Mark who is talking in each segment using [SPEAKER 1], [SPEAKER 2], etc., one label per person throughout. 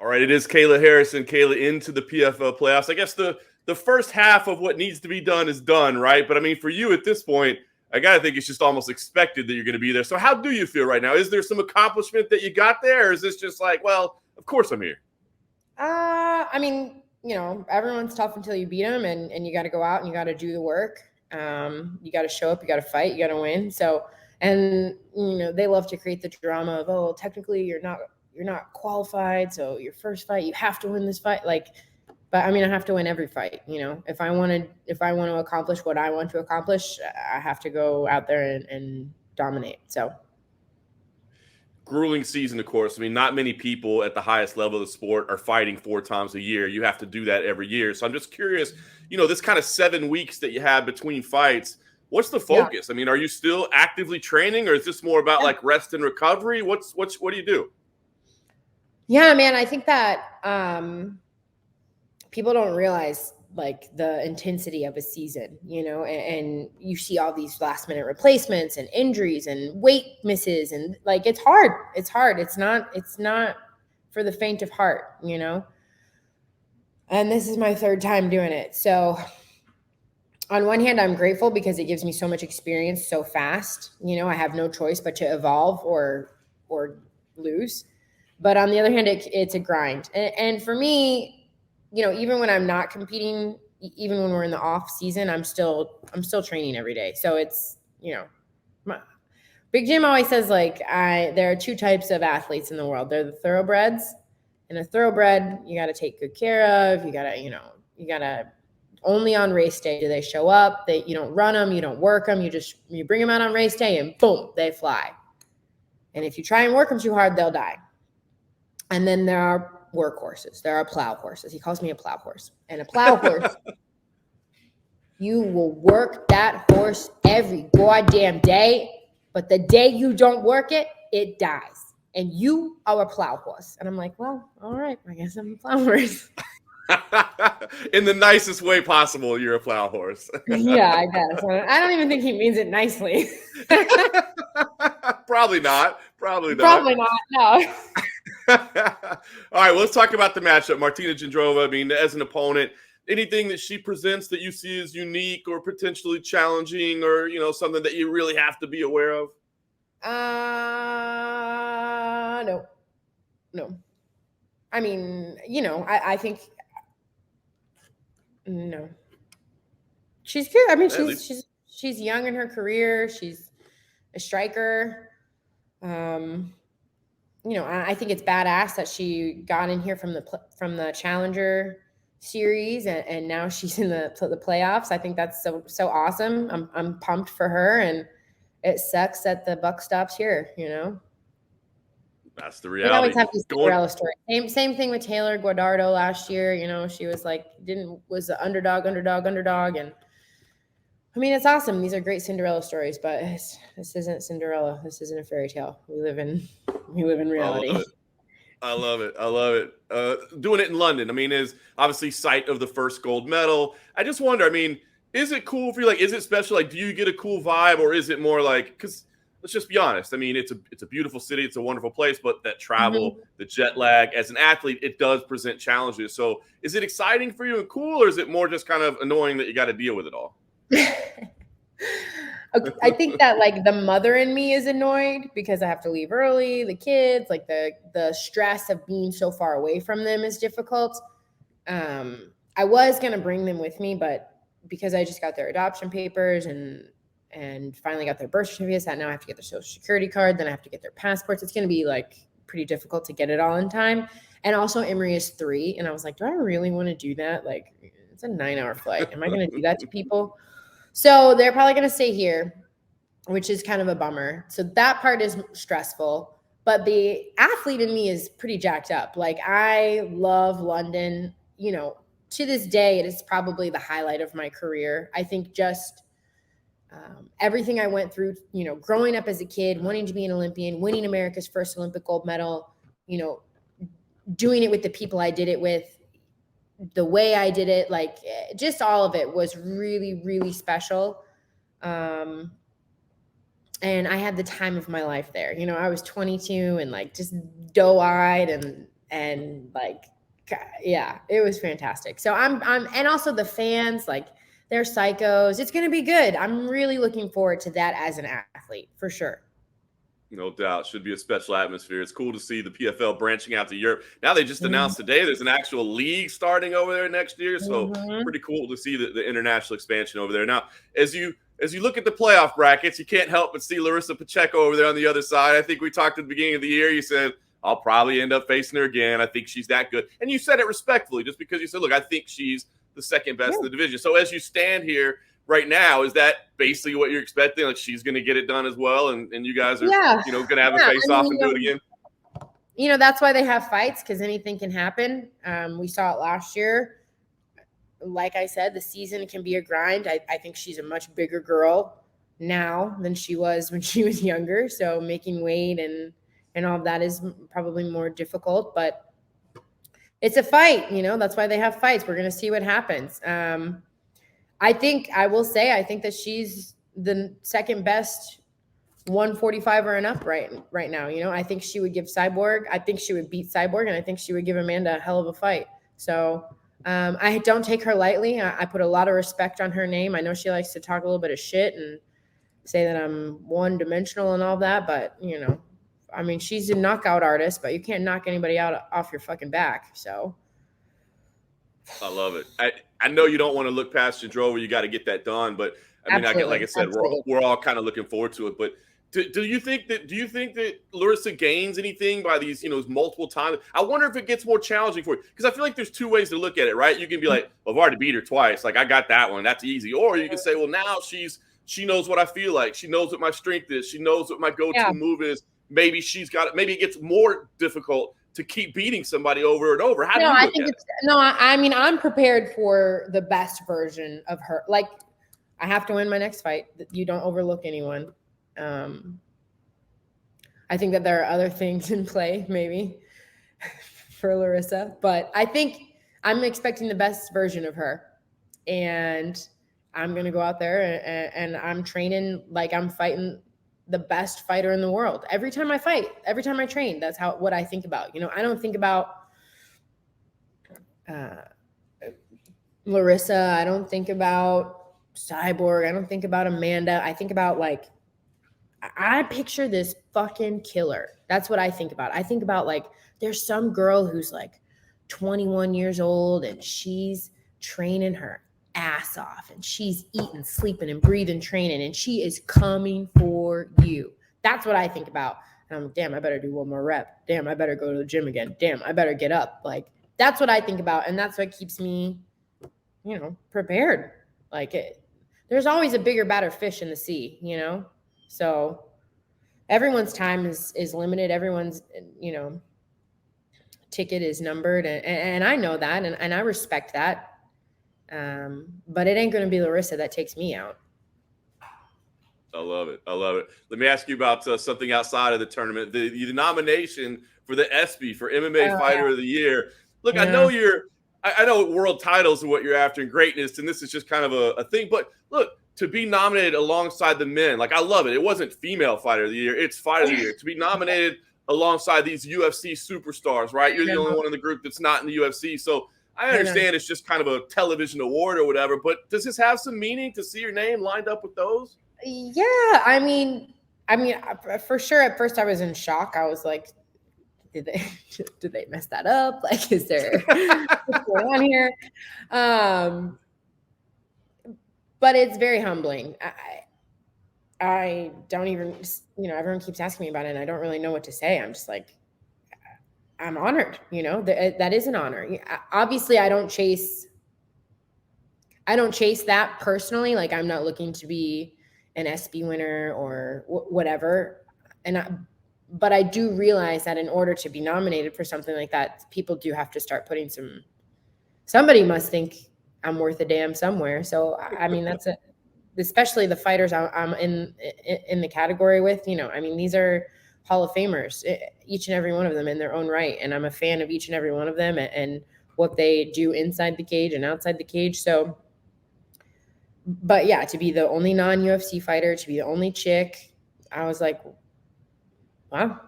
[SPEAKER 1] All right, it is Kayla Harrison. Kayla into the PFL playoffs. I guess the first half of what needs to be done is done, right? But I mean, for you at this point, I gotta think it's just almost expected that you're going to be there. So how do you feel right now? Is there some accomplishment that you got there, or is this just like, well, of course I'm here?
[SPEAKER 2] I mean, everyone's tough until you beat them, and you got to go out and you got to do the work. You got to show up, you got to fight, you got to win. So, and they love to create the drama of, oh, technically you're not qualified, so your first fight you have to win this fight. But I mean, I have to win every fight. If I want to accomplish what I want to accomplish, I have to go out there and dominate. So.
[SPEAKER 1] Grueling season, of course. I mean, not many people at the highest level of the sport are fighting 4 times a year. You have to do that every year. So I'm just curious, this kind of 7 weeks that you have between fights, what's the focus? Yeah. I mean, are you still actively training, or is this more about like rest and recovery? What do you do?
[SPEAKER 2] Yeah, man, I think that people don't realize like the intensity of a season, and you see all these last minute replacements and injuries and weight misses, and like it's hard. It's not for the faint of heart, and this is my 3rd time doing it. So on one hand, I'm grateful because it gives me so much experience so fast. I have no choice but to evolve or lose. But on the other hand, it's a grind. And for me, even when I'm not competing, even when we're in the off season, I'm still training every day. So it's, Big Jim always says there are 2 types of athletes in the world. They're the thoroughbreds, and a thoroughbred you got to take good care of. You got to only on race day do they show up. You don't run them, you don't work them. You bring them out on race day and boom, they fly. And if you try and work them too hard, they'll die. And then there are workhorses. There are plow horses. He calls me a plow horse. And a plow horse, you will work that horse every goddamn day, but the day you don't work it, it dies. And you are a plow horse. And I'm like, well, all right, I guess I'm a plow horse.
[SPEAKER 1] In the nicest way possible, you're a plow horse.
[SPEAKER 2] Yeah, I guess. I don't even think he means it nicely.
[SPEAKER 1] Probably not.
[SPEAKER 2] Probably not, no.
[SPEAKER 1] All right, well, let's talk about the matchup. Martina Jindrova, I mean, as an opponent, anything that she presents that you see as unique or potentially challenging, or, something that you really have to be aware of?
[SPEAKER 2] No. I mean, I think no. She's good. I mean, she's young in her career. She's a striker. I think it's badass that she got in here from the Challenger series, and now she's in the playoffs. I think that's so awesome. I'm pumped for her, and it sucks that the buck stops here.
[SPEAKER 1] That's the reality.
[SPEAKER 2] We always have these Cinderella story. Same thing with Taylor Guardado last year. She was was the underdog, and I mean, it's awesome. These are great Cinderella stories, but this isn't Cinderella. This isn't a fairy tale. We live in reality.
[SPEAKER 1] I love it. Doing it in London, I mean, is obviously site of the first gold medal. I just wonder, I mean, is it cool for you? Is it special? Do you get a cool vibe, or is it more because let's just be honest. I mean, it's a beautiful city. It's a wonderful place, but that travel, the jet lag, as an athlete, it does present challenges. So is it exciting for you and cool, or is it more just kind of annoying that you got to deal with it all?
[SPEAKER 2] I think that the mother in me is annoyed because I have to leave early. The kids, the stress of being so far away from them is difficult. I was going to bring them with me, but because I just got their adoption papers and finally got their birth certificates, that now I have to get their social security card, then I have to get their passports. It's going to be pretty difficult to get it all in time. And also Emery is 3. And I was like, do I really want to do that? It's a 9-hour flight. Am I going to do that to people? So they're probably going to stay here, which is kind of a bummer. So that part is stressful, but the athlete in me is pretty jacked up. I love London, to this day, it is probably the highlight of my career. I think just everything I went through, growing up as a kid, wanting to be an Olympian, winning America's first Olympic gold medal, doing it with the people I did it with, the way I did it, just all of it was really, really special. And I had the time of my life there. I was 22 and just doe-eyed, and and like, yeah, it was fantastic. So and also the fans, like, they're psychos. It's going to be good. I'm really looking forward to that as an athlete, for sure.
[SPEAKER 1] No doubt. Should be a special atmosphere. It's cool to see the PFL branching out to Europe. Now they just announced today there's an actual league starting over there next year. So pretty cool to see the international expansion over there. Now, as you look at the playoff brackets, you can't help but see Laressa Pacheco over there on the other side. I think we talked at the beginning of the year. You said, I'll probably end up facing her again. I think she's that good. And you said it respectfully, just because you said, look, I think she's the second best in the division. So as you stand here right now, is that basically what you're expecting? Like, she's going to get it done as well, and you guys are, going to have a face-off and do it again?
[SPEAKER 2] That's why they have fights, because anything can happen. We saw it last year. Like I said, the season can be a grind. I think she's a much bigger girl now than she was when she was younger. So making weight and all of that is probably more difficult, but it's a fight, that's why they have fights. We're going to see what happens. I will say that she's the second best 145 or and up right now. I think she would give Cyborg, I think she would beat Cyborg, and I think she would give Amanda a hell of a fight. So I don't take her lightly. I put a lot of respect on her name. I know she likes to talk a little bit of shit and say that I'm one-dimensional and all that, but, she's a knockout artist, but you can't knock anybody out off your fucking back. So
[SPEAKER 1] I love it. I know you don't want to look past Jadrova. You got to get that done, but like I said, we're all kind of looking forward to it. But do you think that Laressa gains anything by these multiple times? I wonder if it gets more challenging for you, because I feel like there's two ways to look at it, right? You can be like, well, I've already beat her twice, like I got that one, that's easy. Or you can say, well, now she knows what I feel like, she knows what my strength is, she knows what my go-to move is. Maybe maybe it gets more difficult to keep beating somebody over and over. How do you look at it?
[SPEAKER 2] I'm prepared for the best version of her. Like, I have to win my next fight. You don't overlook anyone. I think that there are other things in play, maybe, for Laressa, but I think I'm expecting the best version of her, and I'm going to go out there and I'm training like I'm fighting the best fighter in the world. Every time I fight, every time I train, that's what I think about. I don't think about Laressa. I don't think about Cyborg. I don't think about Amanda. I think about, like, I picture this fucking killer. That's what I think about. I think about, like, there's some girl who's like 21 years old and she's training her ass off and she's eating, sleeping, and breathing, training, and she is coming for you. That's what I think about. And I'm like, damn, I better do one more rep. Damn, I better go to the gym again. Damn, I better get up. Like, that's what I think about, and that's what keeps me, prepared. Like, there's always a bigger, badder fish in the sea, So everyone's time is limited. Everyone's, ticket is numbered, and I know that, and I respect that. But it ain't going to be Laressa that takes me out.
[SPEAKER 1] I love it. Let me ask you about something outside of the tournament. The nomination for the ESPY for MMA Fighter of the Year. Look, I know I know world titles are what you're after and greatness, and this is just kind of a thing. But look, to be nominated alongside the men, like, I love it. It wasn't Female Fighter of the Year; it's Fighter of the Year. To be nominated alongside these UFC superstars, right? You're the only one in the group that's not in the UFC, so I understand it's just kind of a television award or whatever, but does this have some meaning to see your name lined up with those?
[SPEAKER 2] Yeah, I mean, for sure. At first, I was in shock. I was like, did they mess that up? Like, is there what's going on here? But it's very humbling. I don't even, everyone keeps asking me about it, and I don't really know what to say. I'm just like, I'm honored, that is an honor. Obviously, I don't chase that personally. Like, I'm not looking to be an SB winner or whatever. But I do realize that in order to be nominated for something like that, people do have to start putting somebody must think I'm worth a damn somewhere. So, that's especially the fighters I'm in the category with, these are Hall of Famers, each and every one of them in their own right. And I'm a fan of each and every one of them and what they do inside the cage and outside the cage. So, but yeah, to be the only non-UFC fighter, to be the only chick, I was like, wow,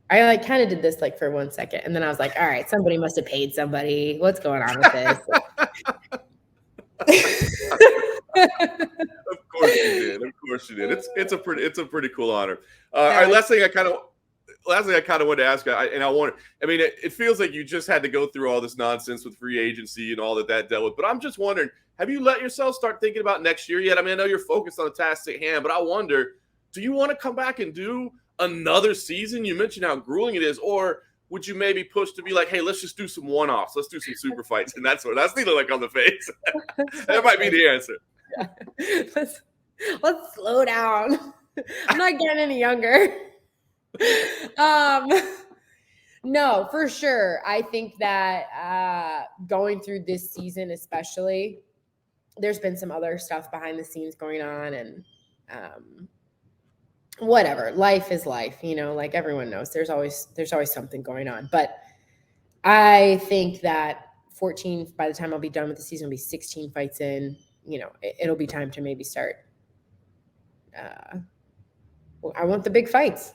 [SPEAKER 2] I like kind of did this like for 1 second, and then I was like, all right, somebody must have paid somebody. What's going on with this?
[SPEAKER 1] Of course you did. Of course you did. It's a pretty cool honor. All right, last thing I kind of wanted to ask you, it feels like you just had to go through all this nonsense with free agency and all that dealt with. But I'm just wondering, have you let yourself start thinking about next year yet? I mean, I know you're focused on the task at hand, but I wonder, do you want to come back and do another season? You mentioned how grueling it is, or would you maybe push to be like, hey, let's just do some one-offs. Let's do some super fights. And that's neither like on the face. That might be the answer.
[SPEAKER 2] Let's slow down. I'm not getting any younger. No, for sure. I think that going through this season, especially, there's been some other stuff behind the scenes going on, and whatever. Life is life, like everyone knows. There's always something going on. But I think that 14, by the time I'll be done with the season, will be 16 fights in. It'll be time to maybe start. I want the big fights.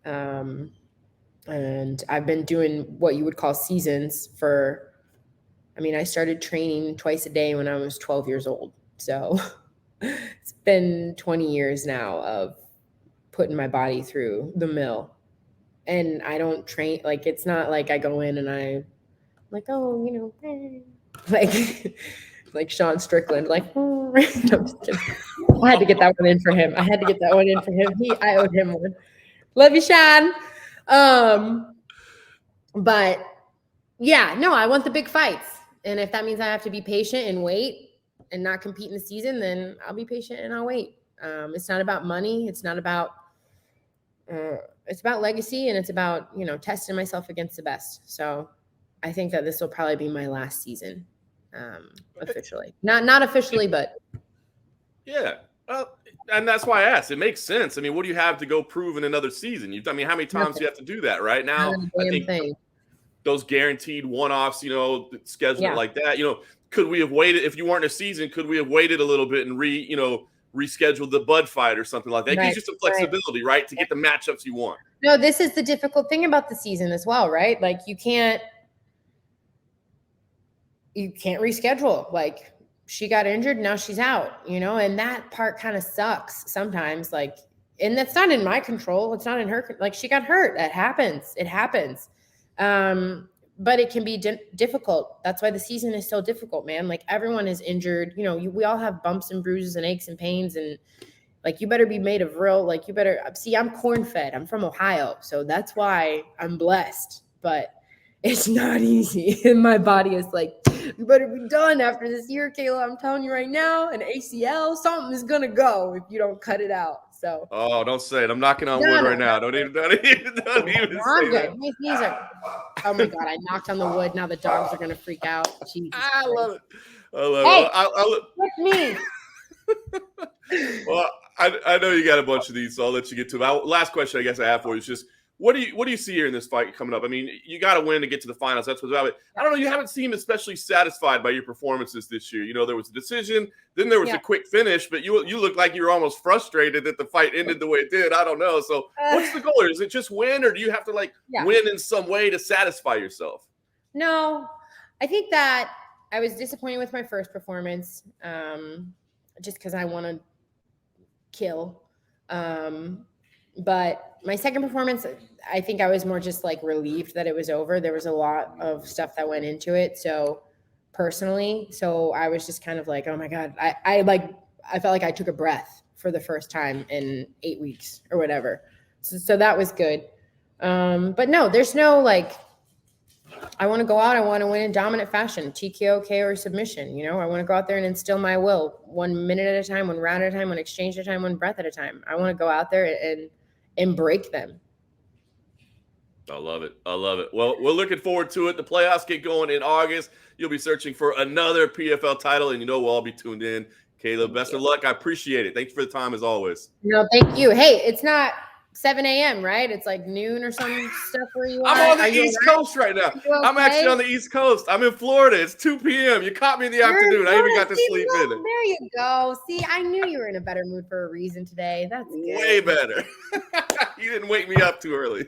[SPEAKER 2] And I've been doing what you would call seasons I started training twice a day when I was 12 years old. So it's been 20 years now of putting my body through the mill. And I don't train, like, it's not like I go in and I'm like, oh, like Sean Strickland, like, no, I'm just kidding. I had to get that one in for him. I owed him one. Love you, Sean. But yeah, no, I want the big fights. And if that means I have to be patient and wait and not compete in the season, then I'll be patient and I'll wait. It's not about money. It's not about, it's about legacy, and it's about, testing myself against the best. So I think that this will probably be my last season. Officially, not officially, but
[SPEAKER 1] yeah. And that's why I asked. It makes sense. I mean, what do you have to go prove in another season? How many times do you have to do that right now? I think those guaranteed one-offs, schedule it like that. Could we have waited if you weren't in a season? Could we have waited a little bit and rescheduled the Bud fight or something like that? It gives you some flexibility, right, to get the matchups you want.
[SPEAKER 2] No, this is the difficult thing about the season as well, right? Like you can't reschedule. Like she got injured, now she's out, and that part kind of sucks sometimes. Like, and that's not in my control. It's not in her. Like she got hurt. That happens. It happens. But it can be difficult. That's why the season is so difficult, man. Like everyone is injured. We all have bumps and bruises and aches and pains, and like you better be made of real. Like you better see. I'm corn-fed. I'm from Ohio, so that's why I'm blessed. But it's not easy, and my body is like, you better be done after this year, Kayla. I'm telling you right now, an ACL, something is gonna go if you don't cut it out. So.
[SPEAKER 1] Oh, don't say it. I'm knocking on wood right now. Don't even say that.
[SPEAKER 2] My knees are. Oh my God! I knocked on the wood. Now the dogs are gonna freak out. Jesus
[SPEAKER 1] I love it.
[SPEAKER 2] Me.
[SPEAKER 1] Well, I know you got a bunch of these, so I'll let you get to them. Last question I guess I have for you is just, what do you see here in this fight coming up? I mean, you got to win to get to the finals. That's what's about it. I don't know. You haven't seemed especially satisfied by your performances this year. There was a decision, then there was a quick finish, but you look like you were almost frustrated that the fight ended the way it did. I don't know. So what's the goal? Is it just win, or do you have to win in some way to satisfy yourself?
[SPEAKER 2] No, I think that I was disappointed with my first performance, just because I want to kill. But my second performance, I think I was more just relieved that it was over. There was a lot of stuff that went into it. So personally, I was just kind of like, oh my God, I felt like I took a breath for the first time in 8 weeks or whatever. So that was good. But no, there's no I want to go out. I want to win in dominant fashion, TKO, KO, or submission. I want to go out there and instill my will 1 minute at a time, 1 round at a time, 1 exchange at a time, 1 breath at a time. I want to go out there and break them.
[SPEAKER 1] I love it. Well, we're looking forward to it. The playoffs get going in August. You'll be searching for another PFL title, and we'll all be tuned in. Kayla, best of luck. I appreciate it. Thank you for the time as always.
[SPEAKER 2] No, thank you. Hey, it's not 7 a.m., right? It's like noon or some stuff where you are.
[SPEAKER 1] I'm on the
[SPEAKER 2] Are you
[SPEAKER 1] East
[SPEAKER 2] all right?
[SPEAKER 1] Coast right now.
[SPEAKER 2] You okay?
[SPEAKER 1] I'm actually on the East Coast. I'm in Florida. It's 2 p.m. You caught me in the
[SPEAKER 2] You're in
[SPEAKER 1] afternoon. I even
[SPEAKER 2] Florida.
[SPEAKER 1] got to
[SPEAKER 2] See,
[SPEAKER 1] sleep
[SPEAKER 2] look,
[SPEAKER 1] in it.
[SPEAKER 2] there you go. See, I knew you were in a better mood for a reason today. That's good.
[SPEAKER 1] Way better. You didn't wake me up too early.